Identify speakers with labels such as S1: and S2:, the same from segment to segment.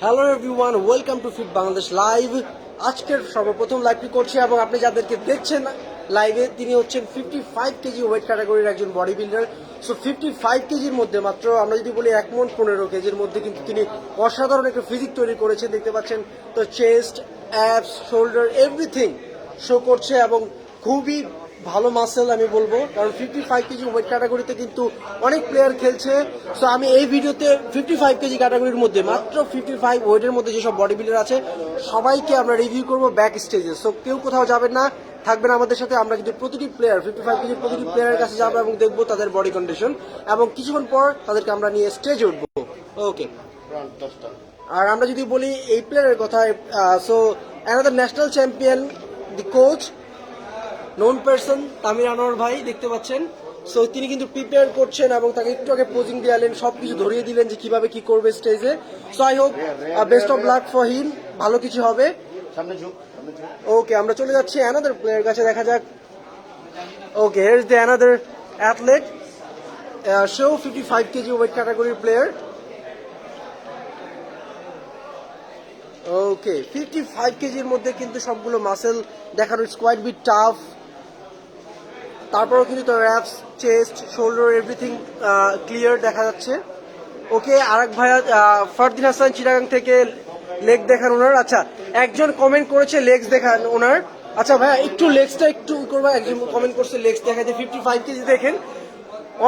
S1: Hello everyone, welcome to fit Bangladesh live. আজকের সর্বপ্রথম লাইভটি করছি এবং আপনি যাদেরকে দেখছেন লাইভে তিনি হচ্ছেন 55 কেজি ওয়েট ক্যাটাগরির একজন বডি বিল্ডার। সো 55 কেজির মধ্যে মাত্র আমরা যদি বলি 1 মণ 15 কেজির মধ্যে কিন্তু তিনি অসাধারণ একটা ফিজিক তৈরি করেছেন। দেখতে পাচ্ছেন তো chest, apps, shoulder everything show করছে এবং খুবই ভালো মাসেল আমি বলবো, কারণ 55 কেজি ওয়েট ক্যাটাগরিতে কিন্তু অনেক প্লেয়ার খেলছে। সো আমি এই ভিডিওতে 55 কেজি ক্যাটাগরির মধ্যে মাত্র 55 ওয়েটের মধ্যে যেসব বডি বিল্ডার আছে সবাইকে আমরা রিভিউ করবো ব্যাক স্টেজে। সো কেউ কোথাও যাবেন না, থাকবেন আমাদের সাথে। আমরা কিন্তু প্রতিটি প্লেয়ার 55 কেজির প্রতিটি প্লেয়ারের কাছে যাবো এবং দেখবো তাদের বডি কন্ডিশন, এবং কিছুক্ষণ পর তাদেরকে আমরা নিয়ে স্টেজে উঠবো। ওকে, আর আমরা যদি বলি এই প্লেয়ারের কথা, so another national champion, the coach known person Tamir Anwar ভাই দেখতে পাচ্ছেন। সো তিনি কিন্তু প্রিপেয়ার করছেন এবং তাকে একটু আগে পোজিং দিলেন, সবকিছু ধরিয়ে দিলেন যে কিভাবে কি করবে স্টেজে। So I hope best of luck for him, ভালো কিছু হবে। ওকে, আমরা চলে যাচ্ছি অ্যানাদার প্লেয়ার কাছে, দেখা যাক। Okay, here is the another athlete, so 55 KG weight ক্যাটাগরির প্লেয়ার। ওকে, 55 কেজির মধ্যে কিন্তু সবগুলো মাসেল দেখানো, ইটস কোয়াইট বিট টাফ। তারপরেও কিন্তু তার apps, chest, shoulder everything clear দেখা যাচ্ছে। ওকে, আরেক ভাইয়া ফারদিন হাসান চিটাগাং থেকে লেগ দেখান ওনার। আচ্ছা, একজন কমেন্ট করেছে লেগস দেখান ওনার। আচ্ছা ভাইয়া, একটু লেগসটা একটু করবা। একজন কমেন্ট করছে লেগস দেখাতে 55 কেজি। দেখেন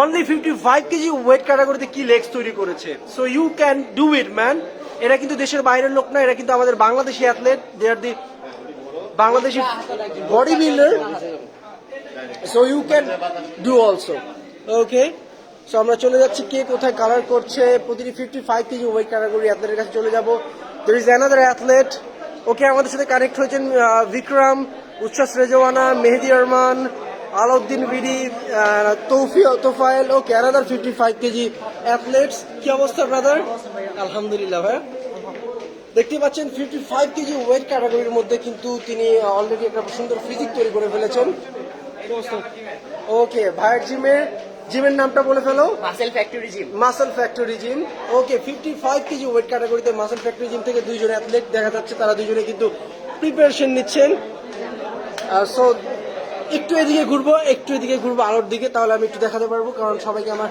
S1: অনলি 55 কেজি ওয়েট ক্যাটাগরিতে কি লেগস তৈরি করেছে। So you can do it man. এরা কিন্তু দেশের বাইরের লোক না, এরা কিন্তু আমাদের Bangladeshi athlete, they are the Bangladeshi body builder. So you can do also. Okay, so আমরা চলে যাচ্ছি কে কোথায় কালার করছে প্রতিটি 55 কেজি ওয়েট ক্যাটাগরি অ্যাথলেটের কাছে চলে যাব। There is another athlete. Okay, আমাদের সাথে কানেক্ট হয়েছেন বিক্রম, উচ্ছ্বাস Rezwana, Mehedi Arman, Alauddin BD, Tofayel. Okay, another 55 KG athletes. কি অবস্থা ব্রাদার? আলহামদুলিল্লাহ ভাই। দেখতে পাচ্ছেন 55 কেজি ওয়েট ক্যাটাগরির মধ্যে কিন্তু তিনি অলরেডি একটা সুন্দর ফিজিক তৈরি করে ফেলেছেন। ওকে, ভাইয়ের জিমের নামটা বলে ফেলো।
S2: Muscle factory gym.
S1: Muscle factory gym. Okay, 55 KG weight ক্যাটাগরিতে মাসেল ফ্যাক্টরি জিম থেকে দুইজন অ্যাথলেট দেখা যাচ্ছে, তারা দুইজনে কিন্তু প্রিপারেশন নিচ্ছেন। সো একটু এদিকে ঘুরবো আলোর দিকে, তাহলে আমি একটু দেখাতে পারবো, কারণ সবাইকে আমার।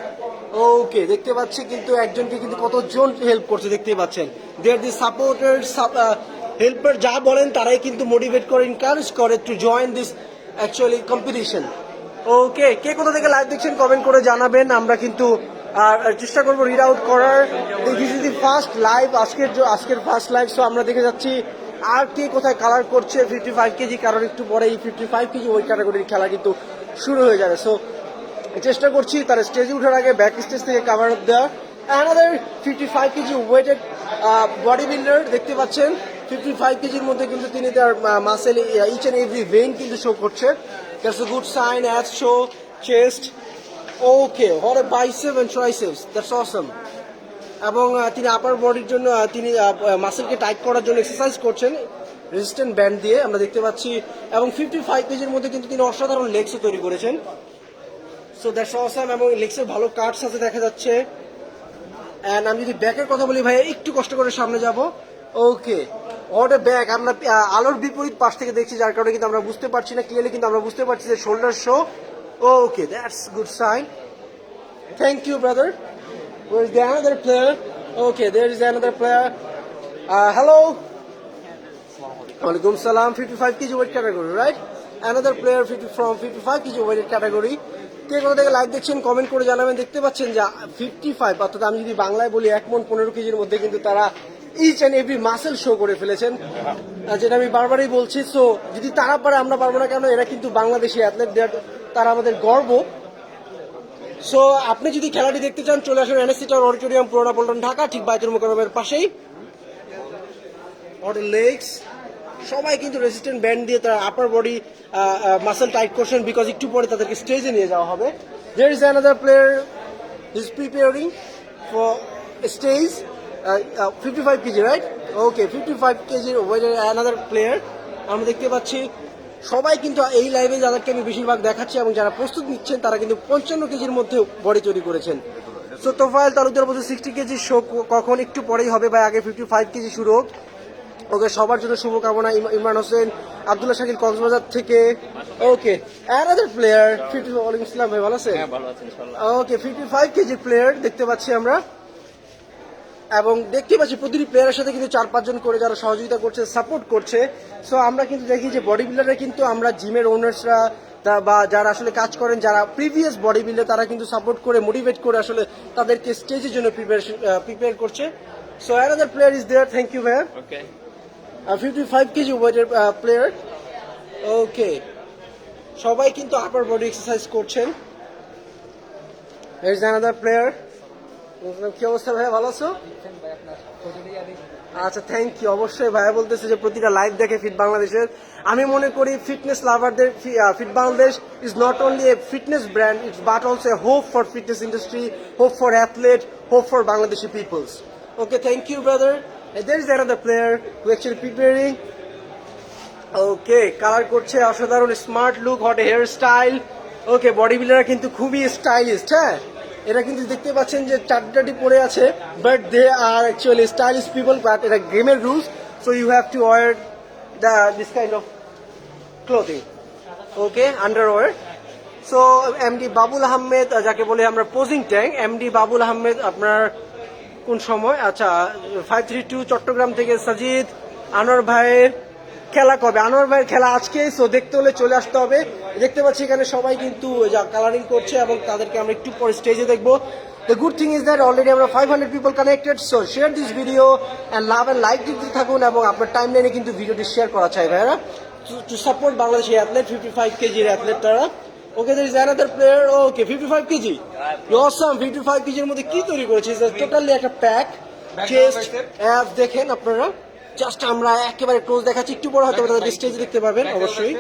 S1: ওকে, দেখতে পাচ্ছি কিন্তু একজনকে কিন্তু কতজন হেল্প করছে দেখতেই পাচ্ছেন। দে আর দি সাপোর্টার, হেল্পার যা বলেন তারাই কিন্তু মোটিভেট করে, এনকারেজ করে to join this actually competition. Okay, কে কোথা থেকে লাইভ দেখছেন কমেন্ট করে জানাবেন, আমরা কিন্তু চেষ্টা করবো রিড আউট করার। This is the first live, আজকের ফার্স্ট লাইভ। সো আমরা দেখে যাচ্ছি আর কে কোথায় কালার করছে 55 কেজি, কারণ একটু পরে এই 55 কেজি ওই ক্যাটাগরির খেলা কিন্তু শুরু হয়ে যাবে। সো চেষ্টা করছি তার স্টেজে ওঠার আগে ব্যাক স্টেজ থেকে কাভার আপ দেওয়া। Another 55 KG weighted body builder দেখতে পাচ্ছেন। 55 কেজির মধ্যে কিন্তু তিনি তার muscle each and every vein কিন্তু শো করছে। That's a good sign. Abs show, chest. Okay, her a biceps and triceps, that's awesome. এবং তিনি আপার বডির জন্য তিনি মাসেলকে টাইট করার জন্য এক্সারসাইজ করছেন রেজিস্ট্যান্ট ব্যান্ড দিয়ে, আমরা দেখতে পাচ্ছি। এবং 55 কেজির মধ্যে কিন্তু তিনি অসাধারণ লেগসও তৈরি করেছেন। সো দ্যাটস অসাম, এবং লেগসের ভালো কাটস আছে দেখা যাচ্ছে। অ্যান্ড আমি যদি ব্যাকের কথা বলি ভাই, একটু কষ্ট করে সামনে যাব। ওকে, হোয়াট এ ব্যাক। আমরা আলোর বিপরীত পাশ থেকে দেখছি, যার কারণে কিন্তু আমরা বুঝতে পারছি না ক্লিয়ারলি, কিন্তু আমরা বুঝতে পারছি যে shoulder show. Okay, that's good sign. Thank you brother. Where is the another player? Okay, there is another player. Hello. Walaikum salam. 55 kg weight category, right? Another player from 55 kg weight category. কে কোথা থেকে live দেখছেন comment করে জানাবেন। দেখতে পাচ্ছেন যে 55, অর্থাৎ আমি যদি বাংলায় বলি 1 মণ 15 কেজির মধ্যে কিন্তু তারা each and every muscle show করে ফেলেছেন, যেটা আমি বারবারই বলছি। সো যদি তারা পারে আমরা পারবো না কেন? এরা কিন্তু বাংলাদেশি অ্যাথলেট, তারা আমাদের গর্ব। সো আপনি যদি খেলাটি দেখতে চান চলে আসুন এনএসসি টাওয়ার অডিটোরিয়াম, পুরানা পল্টন, ঢাকা, ঠিক বাইতুল মোকাররমের পাশেই। অর লেগস সবাই কিন্তু রেজিস্ট্যান্ট ব্যান্ড দিয়ে তার আপার বডি মাসেল টাইট করছেন, বিকজ একটু পরে তাদেরকে স্টেজে নিয়ে যাওয়া হবে। There is another player is preparing for stage 55 KG, right? Okay, 55 কেজির ওয়েটের অ্যানাদার প্লেয়ার আমরা দেখতে পাচ্ছি। সবাই কিন্তু এই লাইভে যাদেরকে আমি বেশিরভাগ দেখাচ্ছি এবং যারা প্রস্তুত নিচ্ছেন তারা কিন্তু 55 কেজির মধ্যে বডি তৈরি করেছেন। সো তোফায়েল তালুকদার বলছে 60 কেজি শো কখন, একটু পরেই হবে ভাই, আগে 55 কেজি শুরু হোক। ওকে, সবার জন্য শুভকামনা। ইমরান হোসেন, আব্দুল্লাহ শাকিল কক্সবাজার থেকে। ওকে, অ্যানাদার প্লেয়ার 50। ওয়ালাইকুম আসসালাম ভাই, ভালো আছেন? ওকে, 55 কেজি প্লেয়ার দেখতে পাচ্ছি আমরা, এবং দেখতে পাচ্ছি প্রতিটি প্লেয়ারের সাথে কিন্তু 4-5 জন করে যারা সহযোগিতা করছে, সাপোর্ট করছে। সো আমরা কিন্তু দেখি যে বডি বিল্ডাররা কিন্তু আমরা জিমের ওনার্সরা বা যারা আসলে কাজ করেন, যারা প্রিভিয়াস বডি বিল্ডার, তারা কিন্তু সাপোর্ট করে, মোটিভেট করে আসলে তাদেরকে স্টেজের জন্য প্রিপেয়ার করছে। So another player is there, thank you ভাইয়া। 55 কেজি ওয়েটের প্লেয়ার। ওকে, সবাই কিন্তু আপার বডি এক্সারসাইজ করছেন। Here's another player. কি অবস্থা ভাইয়া, ভালো আছো? আচ্ছা, থ্যাংক ইউ। অবশ্যই ভাইয়া বলতেছে যে প্রতিটা লাইভ দেখে ফিট বাংলাদেশের। আমি মনে করি ফিটনেস লাভারদের fit Bangladesh is not only a fitness brand, it's but also a hope for fitness industry, hope for athlete, hope for Bangladeshi peoples. Okay, thank you brother. There is another player who actually preparing. Okay, colour করছে, অসাধারণ smart look, hot hair style. Okay, body বিল্ডাররা কিন্তু খুবই stylist. হ্যাঁ, এরা কিন্তু দেখতে পাচ্ছেন যে চারটাটি পরে আছে, but they are actually stylish people. But এটা গেমের rules, so you have to wear this kind of clothing. Okay, underwear. So MD Babul Ahmed, যাকে বলে আমরা posing tank, MD Babul Ahmed আপনার কোন সময়? আচ্ছা, 532 চট্টগ্রাম থেকে সাজিদ। আনোয়ার ভাইয়ের খেলা কবে? আনোয়ার ভাইয়ের খেলা আজকে, সো দেখতে হলে চলে আসতে হবে। দেখতে পাচ্ছি এখানে সবাই কিন্তু যা কালারিং করছে, এবং তাদেরকে আমরা একটু পরে স্টেজে দেখবো। The good thing is that already আমরা 500 people connected. So share this video and love and like দিতে থাকুন, এবং আপনার টাইম লাইনে কিন্তু ভিডিওটি শেয়ার করা চাই ভাইরা, টু সাপোর্ট বাংলাদেশি অ্যাথলেট, 55 কেজির অ্যাথলেট তারা। ওকে, there is another player. Okay, 55 KG, awesome। 55 কেজির মধ্যে কি তৈরি করেছে? টোটালি একটা প্যাক, চেস্ট, অ্যাপ দেখেন আপনারা। জাস্ট আমরা একেবারে ক্লোজ দেখাচ্ছি, একটু বড় হয়তো তাদের স্টেজে দেখতে পাবেন অবশ্যই।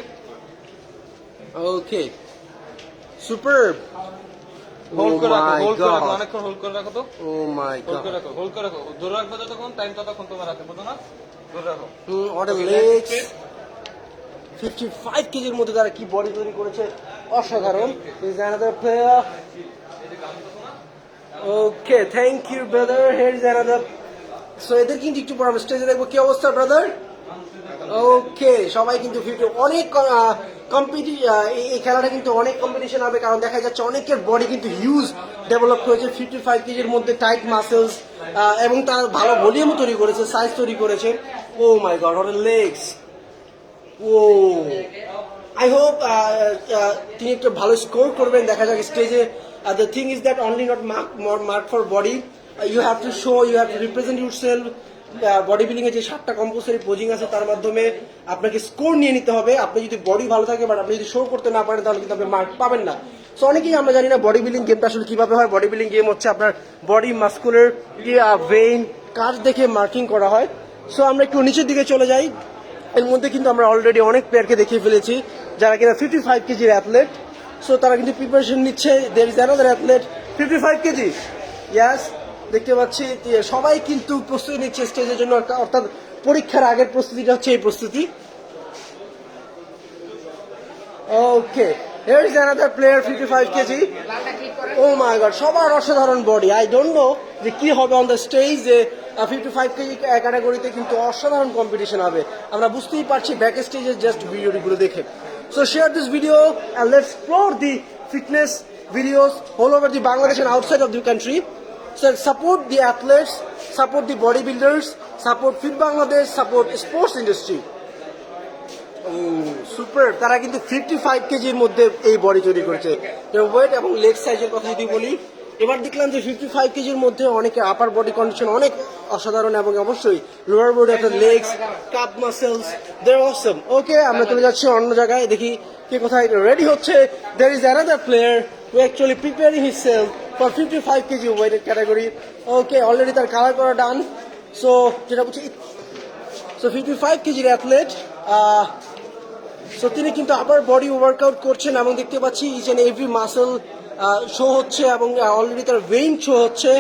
S1: ওকে, সুপারব।
S2: হোল্ড করে রাখো, হোল্ড করে রাখো, অনেকক্ষণ হোল্ড করে রাখো তো।
S1: ও মাই গড,
S2: হোল্ড করে রাখো, হোল্ড করে রাখো, ধরে রাখবে যতক্ষণ টাইম, ততক্ষণ তোমার হাতে, বুঝো না? ধরে রাখো।
S1: what a legs। 55 কেজির মধ্যে তারা কি বডি তৈরি করেছে, অসাধারণ। Is another player. Okay, thank you brother. Here is another. So এদের কিন্তু একটু পর আমরা স্টেজে দেখবো। কি অবস্থা ব্রাদার? ওকে, সবাই কিন্তু অনেক এই খেলাটা কিন্তু অনেক কম্পিটিশন হবে, কারণ দেখা যাচ্ছে অনেকের বডি কিন্তু হিউজ ডেভেলপ হয়েছে 55 কেজির মধ্যে, টাইট মাসেলস, এবং তার ভালো ভলিউম তৈরি করেছে, সাইজ তৈরি করেছে। Oh my god, what legs. Oh, I hope তিনি একটু ভালো স্কোর করবেন, দেখা যাক স্টেজে। The thing is that only not mark for body, you have to show, you have to represent yourself. Body building এর যে 7টা কম্পালসারি পোজিং আছে, তার মাধ্যমে আপনাকে স্কোর নিয়ে নিতে হবে। আপনি যদি বডি ভালো থাকে, বাট আপনি যদি শো করতে না পারেন, তাহলে কিন্তু আপনি মার্ক পাবেন না। সো অনেকেই আমরা জানি না বডি বিল্ডিং গেমটা আসলে কিভাবে হয়। বডি বিল্ডিং গেম হচ্ছে আপনার বডি মাস্কুলার ভেইন কাজ দেখে মার্কিং করা হয়। সো আমরা একটু নিচের দিকে চলে যাই। এর মধ্যে কিন্তু আমরা অলরেডি অনেক প্লেয়ারকে দেখিয়ে ফেলেছি যারা কিনা 55 কেজির অ্যাথলেট। সো তারা কিন্তু প্রিপারেশন নিচ্ছে। There is another athlete 55 KG, yes, দেখতে পাচ্ছি সবাই কিন্তু প্রস্তুতি নিচ্ছে স্টেজের জন্য, অর্থাৎ পরীক্ষার আগের প্রস্তুতিটা হচ্ছে এই প্রস্তুতি। Okay, here is another player 55 KG. Oh my God, সবার অসাধারণ বডি। আই ডোন্ট নো যে কি হবে অন দ্য স্টেজ। 55 কেজি ক্যাটাগরিতে কিন্তু অসাধারণ কম্পিটিশন হবে, আমরা বুঝতেই পারছি ব্যাক স্টেজের জাস্ট ভিডিওগুলো দেখে। So share this video and let's explore the fitness videos all over the Bangladesh and outside of the country. So support the athletes, support the bodybuilders, support Fit Bangladesh, support sports industry. Super, তারা কিন্তু 55 কেজির মধ্যে এই body তৈরি করেছে। Wait এবং leg সাইজের কথা যদি বলি, এবার দেখলাম যে 55 কেজির মধ্যে অনেকে আপার বডি কন্ডিশন অনেক অসাধারণ, এবং অবশ্যই লোয়ার বডি একটা লেগস, কাপ মাসেলস, দে আর অসম। ওকে, আমরা চলে যাচ্ছি অন্য জায়গায়, দেখি কে কোথায় রেডি হচ্ছে। দের is another player who actually preparing himself for 55 kg weight category. Okay, already তার কালার করা ডান। সো যেটা বলছি, সো 55 কেজির অ্যাথলেট, সো তিনি কিন্তু আবার বডি ওয়ার্কআউট করছেন, এবং দেখতে পাচ্ছি each and every muscle show হচ্ছে, এবং অলরেডি তার ভেইন শো হচ্ছে।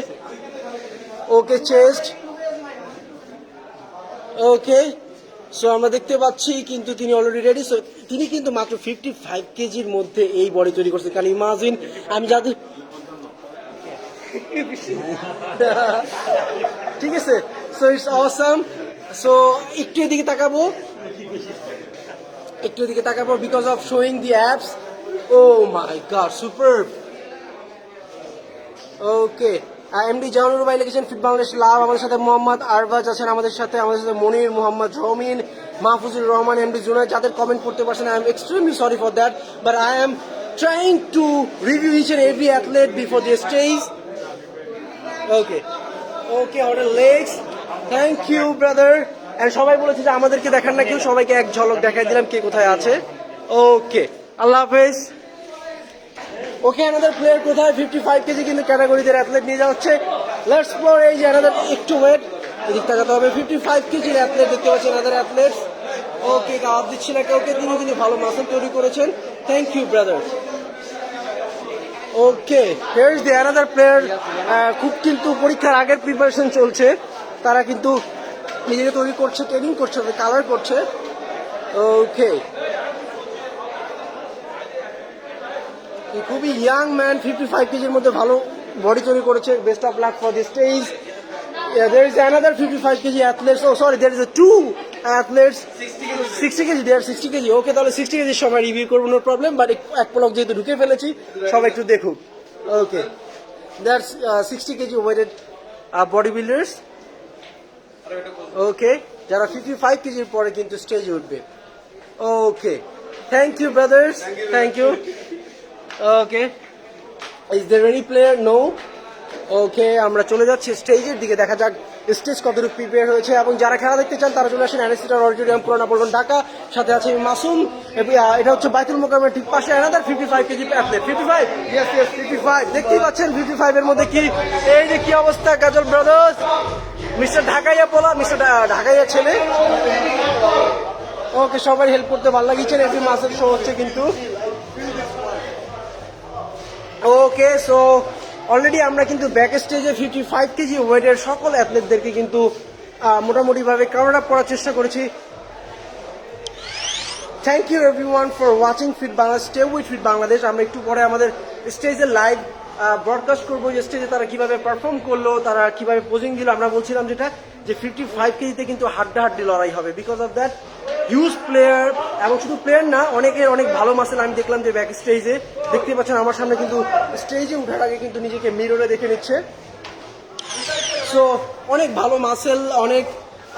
S1: ওকে, চেস্ট, ওকে, সো আমরা দেখতে পাচ্ছি কিন্তু তিনি অলরেডি রেডি। সো তিনি কিন্তু মাত্র 55 কেজির মধ্যে এই বডি তৈরি করছে। কারণ ইমাজিন, আমি যাদের ঠিক আছে, সো ইটস অসাম। সো একটু এদিকে তাকাবো, একটু এদিকে তাকাবো, because of showing the abs. Oh my god, superb. Okay, MD Jahanur ভাই লিখেছেন ফিট বাংলাদেশ লাভ। আমাদের সাথে মোহাম্মদ আরবাজ আছেন, আমাদের সাথে মনির, মোহাম্মদ রমিন, মাহফুজুর রহমান, এমডি জুনাইদ। যাদের কমেন্ট করতে পারছেন, I am extremely sorry for that, but I am trying to review each and every athlete before the stage. Okay okay, order legs, thank you brother. And সবাই বলেছে যে আমাদেরকে দেখান না কেউ, সবাইকে এক ঝলক দেখাই দিলাম কে কোথায় আছে। ওকে, আল্লাহ হাফেজ। ওকে, অ্যানাদার প্লেয়ার কোথায়? 55 কেজি কিন্তু ক্যাটাগরিতে অ্যাথলেট নিয়ে যাওয়া হচ্ছে। লেটস ফ্লোর, এই যে অ্যানাদার, একটু ওয়েট, এদিক তাকাতে হবে। 55 কেজির অ্যাথলেট দেখতে পাচ্ছেন, অ্যানাদার অ্যাথলেট। ওকে, কাপ দিচ্ছি না কাউকে, তিনি কিন্তু ভালো মাসল তৈরি করেছেন। Thank you brother. Okay, here is the another player. খুব কিন্তু পরীক্ষার আগের প্রিপারেশন চলছে, তারা কিন্তু নিজেকে তৈরি করছে, ট্রেনিং করছে, কালার করছে। ওকে, খুবই ইয়াং ম্যান, 55 কেজির মধ্যে ভালো বডি তৈরি করেছে। Best of luck for the stage. There is another 55 kg athletes. Oh, sorry, there is a two athletes. 60 kg. They are 60 kg. Okay, তাহলে 60 kg সময় রিভিউ করবো, নো প্রবলেম। বাট এক পলক যেহেতু ঢুকে ফেলেছি, সবাই একটু দেখুক। Okay, that's 60 kg weighted body builders. Okay, যারা 55 কেজির পরে কিন্তু স্টেজে উঠবে। Okay, thank you brothers, thank you. Okay, is there any player? No. Okay, আমরা চলে যাচ্ছি স্টেজের দিকে, দেখা যাক স্টেজ কতটুকু প্রিপেয়ার হয়েছে। এবং যারা খেলা দেখতে চান তারা চলে আসেন অ্যানেস্টেটার অডিটোরিয়াম, পুরানা পল্টন, ঢাকা। সাথে আছে মাসুম। এটা হচ্ছে বাইতুল মোকাররমের ঠিক পাশে another 55 KG athlete. 55, yes yes 55। দেখতেই পাচ্ছেন 55 এর মধ্যে কি, এই যে কি অবস্থা, কাজল ব্রাদার্স, মিস্টার ঢাকাইয়া পোলা, মিস্টার ঢাকাইয়া ছেলে। ওকে, সবাই হেল্প করতে ভালো লাগিয়েছেন। এভরি মাসের শো হচ্ছে কিন্তু। ওকে, সো অলরেডি আমরা কিন্তু ব্যাক স্টেজে 55 কেজি ওয়েটের সকল অ্যাথলেটদেরকে কিন্তু মোটামুটিভাবে কাভার আপ করার চেষ্টা করেছি। Thank you everyone for watching fit Bangladesh, stay with fit Bangladesh. আমরা একটু পরে আমাদের স্টেজে লাইভ ব্রডকাস্ট করবো, যে স্টেজে তারা কিভাবে পারফর্ম করলো, তারা কিভাবে পোজিং দিল। আমরা বলছিলাম যেটা, যে 55 কেজিতে কিন্তু হাড্ডাহাড্ডি লড়াই হবে, because of that huge player. এবং শুধু প্লেয়ার না, অনেকের অনেক ভালো মাসেল আমি দেখলাম যে ব্যাক স্টেজে। দেখতে পাচ্ছেন আমার সামনে কিন্তু স্টেজে উঠার আগে কিন্তু নিজেকে মিররে দেখে নিচ্ছে। সো অনেক ভালো মাসেল, অনেক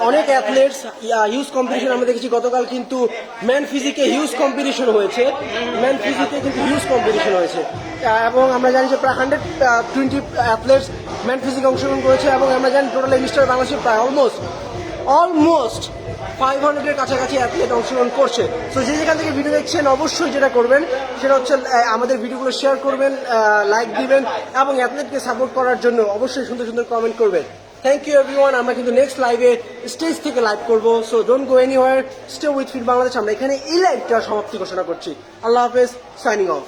S1: অনেক অ্যাথলেটস, হিউজ কম্পিটিশন আমরা দেখেছি। গতকাল কিন্তু ম্যান ফিজিকে হিউজ কম্পিটিশন হয়েছে, ম্যান ফিজিকে কিন্তু হিউজ কম্পিটিশন হয়েছে। এবং আমরা জানি যে প্রায় 120 অ্যাথলেটস ম্যান ফিজিকে অংশগ্রহণ করেছে। এবং আমরা জানি টোটাল মিস্টার বাংলাদেশে প্রায় অলমোস্ট 500-এর কাছাকাছি অ্যাথলেট অংশগ্রহণ করছে। সো যে যেখান থেকে ভিডিও দেখছেন, অবশ্যই যেটা করবেন সেটা হচ্ছে আমাদের ভিডিওগুলো শেয়ার করবেন, লাইক দিবেন, এবং অ্যাথলেটকে সাপোর্ট করার জন্য অবশ্যই সুন্দর সুন্দর কমেন্ট করবেন। Thank you everyone. আমরা কিন্তু নেক্সট লাইভে স্টেজ থেকে লাইভ করবো। So don't go anywhere, stay with fit Bangladesh. আমরা এখানে এই লাইভটা সমাপ্তি ঘোষণা করছি। আল্লাহ হাফেজ, সাইনিং অফ।